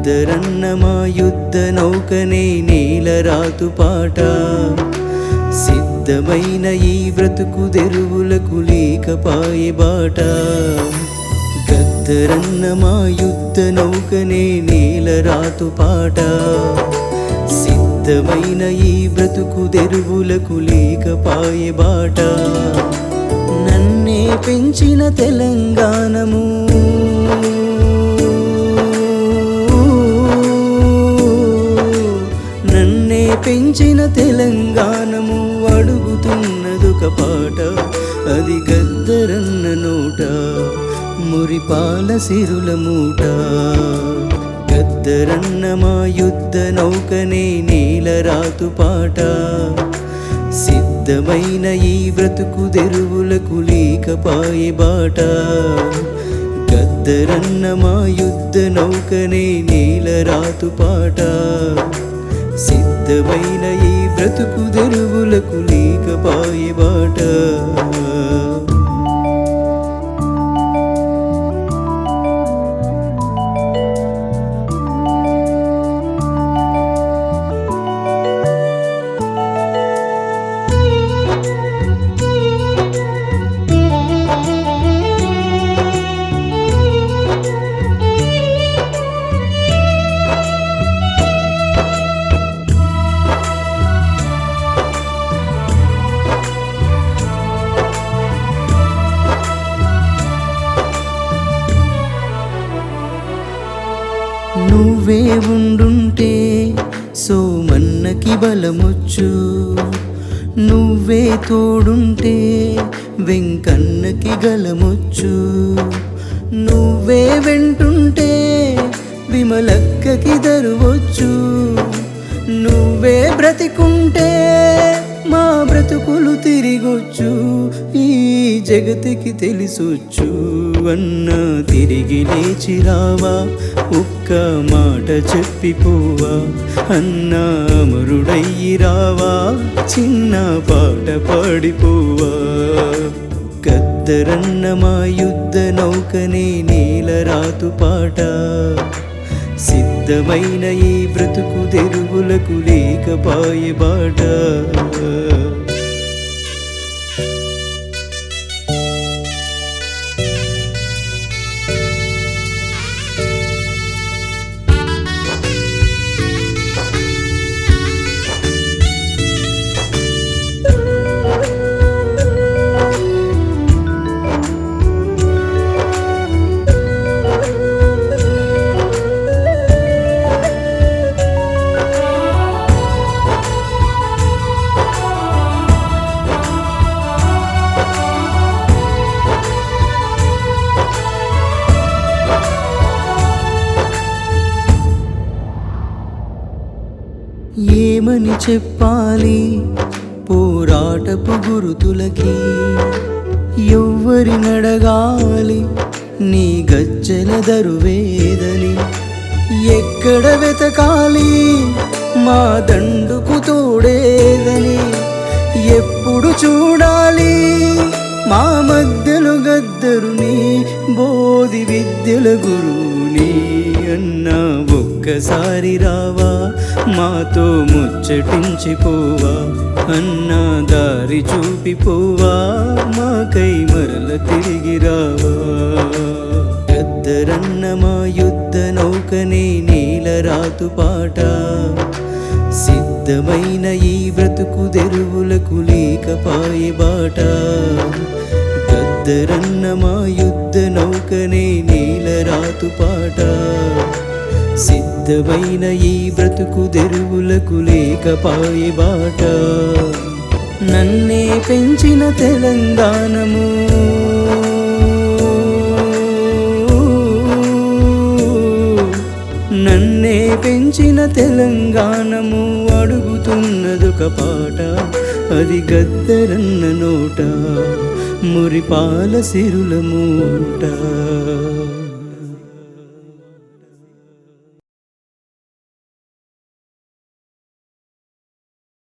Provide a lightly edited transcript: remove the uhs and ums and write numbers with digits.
గద్దరన్న మా యుద్ధ నౌకనే నీలరాతు పాట సిద్ధమైన ఈ బ్రతుకు తెరువులకు లేకపాయే బాట గద్దరన్న మా యుద్ధ నౌకనే నీలరాతు పాట సిద్ధమైన ఈ బ్రతుకు తెరువులకు లేకపాయే బాట నన్నే పెంచిన తెలంగాణము నన్నే పెంచిన తెలంగాణము అడుగుతున్నదొక పాట అది గద్దరన్న నోట మురిపాల సిరుల మూట గద్దరన్న మా యుద్ధ నౌకనే నీలరాతు పాట సిద్ధమైన ఈ బ్రతుకు తెరువులకు లేకపాయే బాట గద్దరన్న మా యుద్ధ నౌకనే నీలరాతు పాట సిద్ధమైన ఈ బ్రతుకు తెరువులకు లేకపాయే బాట నువ్వే ఉండుంటే సోమన్నకి బలమొచ్చు నువ్వే తోడుంటే వెంకన్నకి గలమొచ్చు నువ్వే వెంటుంటే విమలక్కకి దరువొచ్చు నువ్వే బ్రతికుంటే మా బ్రతుకులు తిరిగొచ్చు ఈ జగతికి తెలిసొచ్చు అన్నా తిరిగి లేచి రావా ఒక్క మాట చెప్పిపోవా అన్నా అమరుడయ్యి రావా చిన్న పాట పాడిపోవా గద్దరన్న మా యుద్ధ నౌకనే నీలరాతు పాట సిద్ధమైన ఈ బ్రతుకు తెరువులకు లేకపాయే బాట ఏమని చెప్పాలి పోరాటపు గురుతులకి ఎవ్వరి నడగాలి నీ గజ్జల దరువేదని ఎక్కడ వెతకాలి మా దండుకు తోడేదని ఎప్పుడు చూడాలి మా మధ్యలో గద్దరుని బోధి విద్యల గురువుని అన్నా ఒక్కసారి రావా మాతో ముచ్చటించిపోవా అన్నా దారి చూపిపోవా మాకై మరల తిరిగి రావా గద్దరన్న మా యుద్ధ నౌకనే నీలరాతు పాట సిద్ధమైన ఈ బ్రతుకు తెరువులకు లేకపాయే బాట గద్దరన్న మా యుద్ధ నౌకనే నీలరాతు పాట సిద్ధమైన ఈ బ్రతుకు తెరువులకు లేకపాయే బాట నన్నే పెంచిన తెలంగాణము నన్నే పెంచిన తెలంగాణము అడుగుతున్నదొక పాట అది గద్దరన్న నోట మురిపాల సిరుల మూట